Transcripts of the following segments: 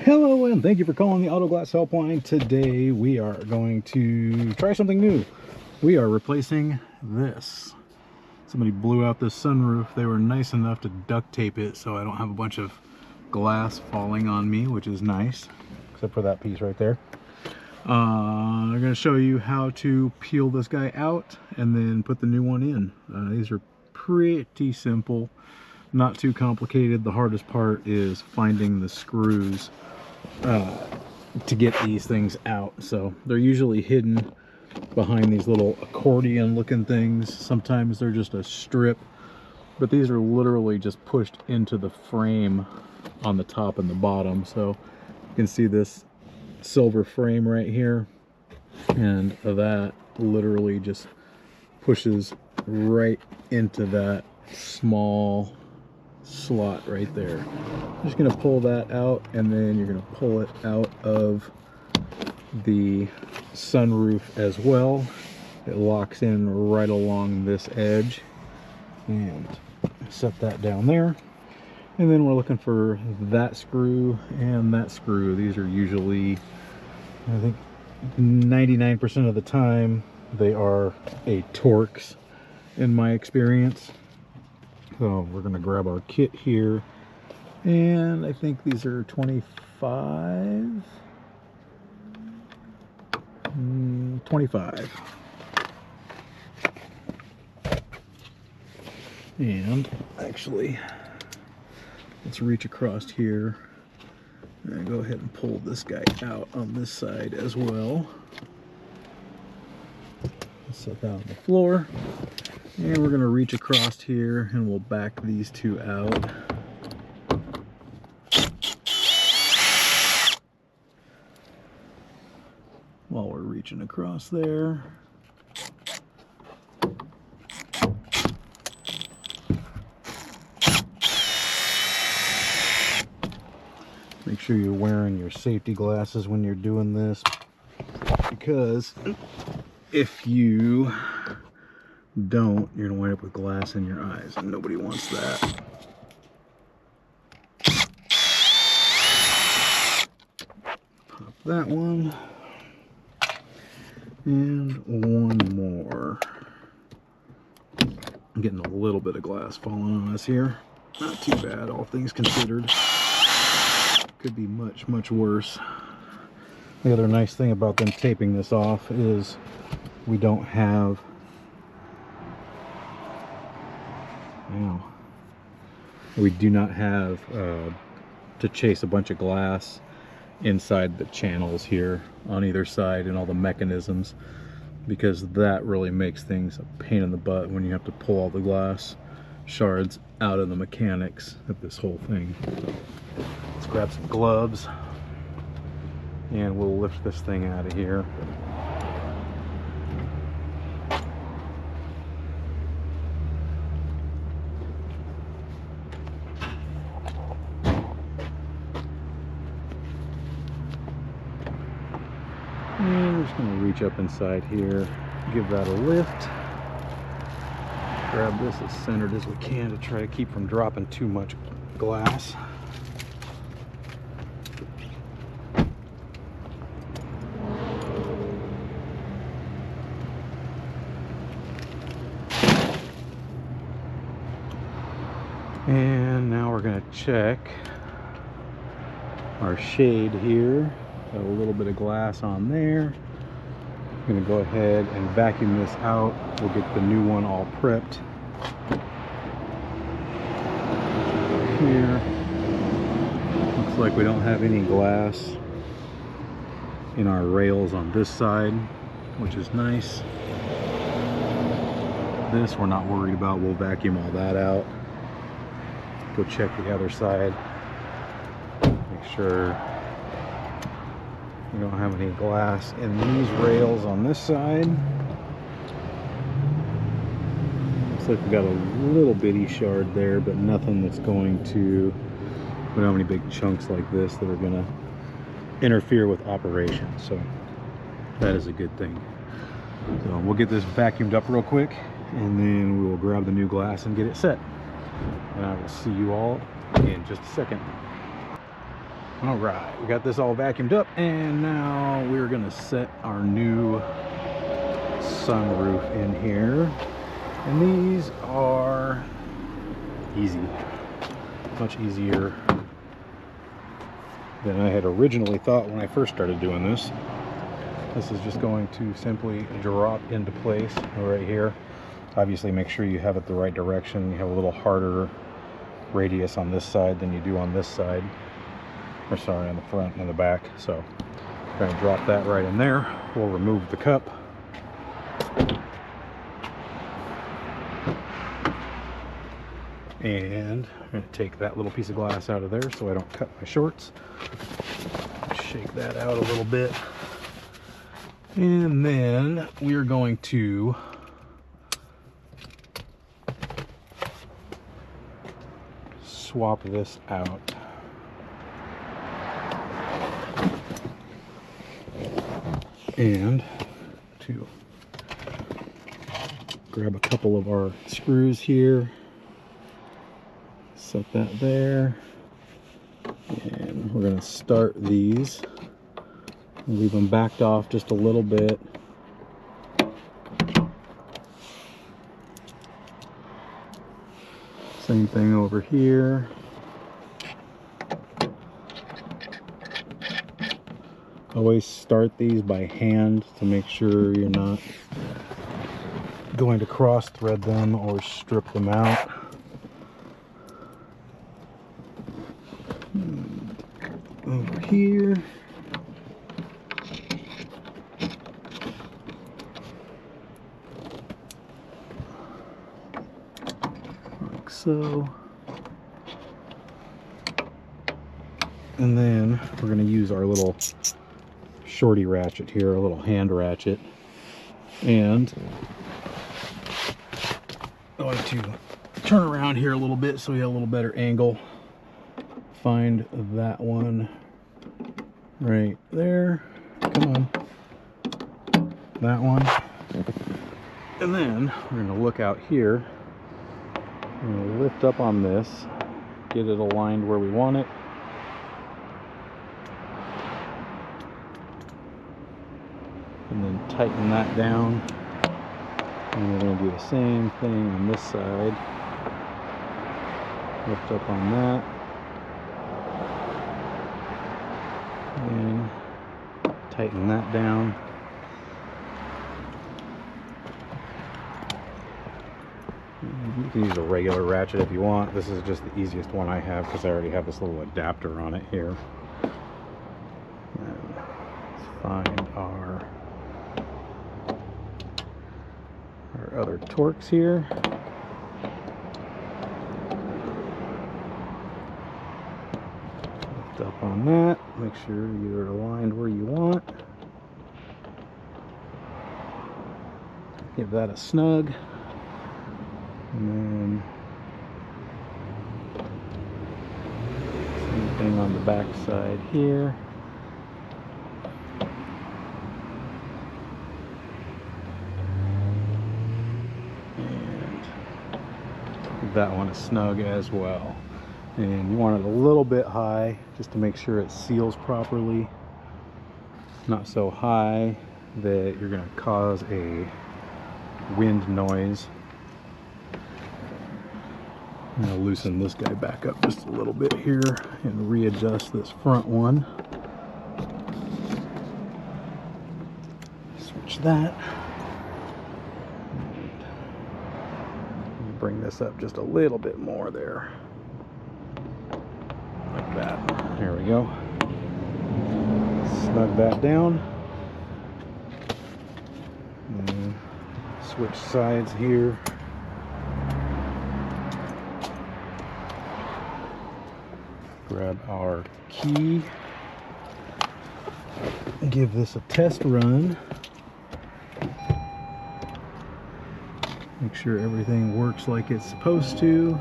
Hello and thank you for calling the Auto Glass Helpline. Today we are going to try something new. We are replacing this. Somebody blew out this sunroof. They were nice enough to duct tape it so I don't have a bunch of glass falling on me, which is nice, except for that piece right there. I'm going to show you how to peel this guy out and then put the new one in. These are pretty simple, not too complicated. The hardest part is finding the screws to get these things out. So they're usually hidden behind these little accordion looking things. Sometimes they're just a strip, but these are literally just pushed into the frame on the top and the bottom. So you can see this silver frame right here, and that literally just pushes right into that small slot right there. I'm just going to pull that out, and then you're going to pull it out of the sunroof as well. It locks in right along this edge, and set that down there. And then we're looking for that screw and that screw. These are usually, I think 99% of the time, they are a Torx in my experience. So we're going to grab our kit here, and I think these are 25. And actually, let's reach across here and go ahead and pull this guy out on this side as well. Set that on the floor, and we're going to reach across here and we'll back these two out. While we're reaching across there, make sure you're wearing your safety glasses when you're doing this, because if you don't, you're gonna wind up with glass in your eyes, and nobody wants that. Pop that one, and one more. I'm getting a little bit of glass falling on us here. Not too bad, all things considered. Could be much worse. The other nice thing about them taping this off is we don't have, we do not have to chase a bunch of glass inside the channels here on either side and all the mechanisms, because that really makes things a pain in the butt when you have to pull all the glass shards out of the mechanics of this whole thing. Let's grab some gloves and we'll lift this thing out of here. And we're just going to reach up inside here, give that a lift, grab this as centered as we can to try to keep from dropping too much glass. And now we're going to check our shade here. Got a little bit of glass on there. I'm going to go ahead and vacuum this out. We'll get the new one all prepped. Here. Looks like we don't have any glass in our rails on this side, which is nice. This we're not worried about. We'll vacuum all that out. Go check the other side. Make sure we don't have any glass in these rails on this side. Looks like we got a little bitty shard there, but nothing that's going to, we don't have any big chunks like this that are going to interfere with operation. So that is a good thing. So we'll get this vacuumed up real quick, and then we will grab the new glass and get it set. And I will see you all in just a second. All right, we got this all vacuumed up, and now we're gonna set our new sunroof in here. And these are easy, much easier than I had originally thought when I first started doing this. This is just going to simply drop into place right here. Obviously make sure you have it the right direction. You have a little harder radius on this side than you do on this side, or sorry, on the front and the back. So I'm going to drop that right in there. We'll remove the cup. And I'm going to take that little piece of glass out of there so I don't cut my shorts. Shake that out a little bit. And then we're going to swap this out. And to grab a couple of our screws here, set that there, and we're going to start these. Leave them backed off just a little bit. Same thing over here. Always start these by hand to make sure you're not going to cross thread them or strip them out. Over here. Like so. And then we're going to use our little shorty ratchet here, a little hand ratchet, and I'm going to turn around here a little bit so we have a little better angle. Find that one right there. Come on. That one. And then we're going to look out here. We're going to lift up on this, get it aligned where we want it. And then tighten that down. And we're going to do the same thing on this side. Lift up on that. And tighten that down. You can use a regular ratchet if you want. This is just the easiest one I have because I already have this little adapter on it here. And let's find our other Torx here. Lift up on that. Make sure you're aligned where you want. Give that a snug. And then same thing on the back side here. And give that one a snug as well. And you want it a little bit high just to make sure it seals properly. Not so high that you're going to cause a wind noise. I'm going to loosen this guy back up just a little bit here and readjust this front one. Switch that. And bring this up just a little bit more there. Like that. There we go. Snug that down. And switch sides here. Grab our key, give this a test run, make sure everything works like it's supposed to.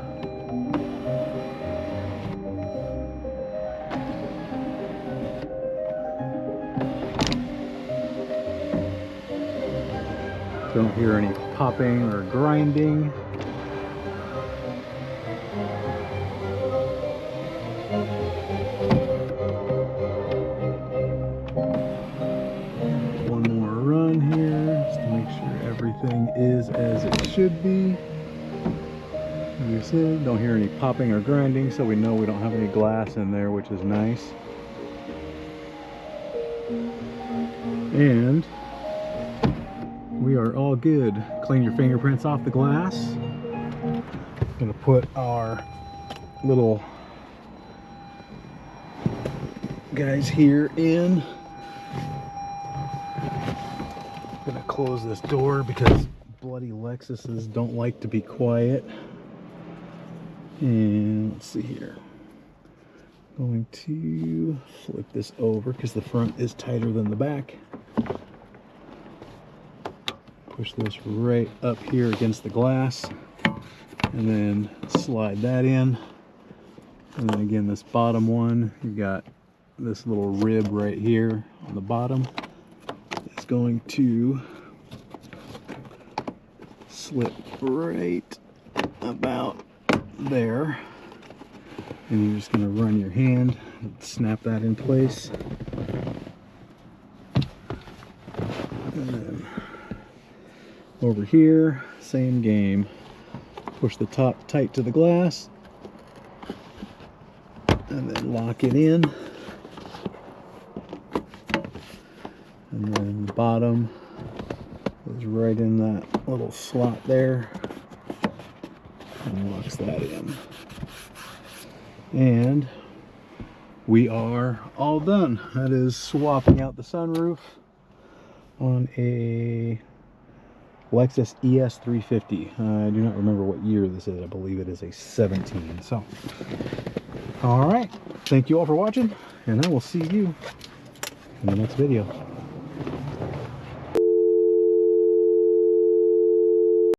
Don't hear any popping or grinding. sure everything is as it should be. Like I said, don't hear any popping or grinding, so we know we don't have any glass in there, which is nice. And we are all good. Clean your fingerprints off the glass. Gonna put our little guys here in. Gonna close this door because bloody Lexuses don't like to be quiet. And let's see here. Going to flip this over because the front is tighter than the back. Push this right up here against the glass and then slide that in. And then again, this bottom one, you got this little rib right here on the bottom. It's going to slip right about there. And you're just going to run your hand and snap that in place. And then over here, same game. Push the top tight to the glass and then lock it in. And then the bottom is right in that little slot there and locks that in. And we are all done. That is swapping out the sunroof on a Lexus ES350. I do not remember what year this is. I believe it is a 17. So, all right. Thank you all for watching, and I will see you in the next video.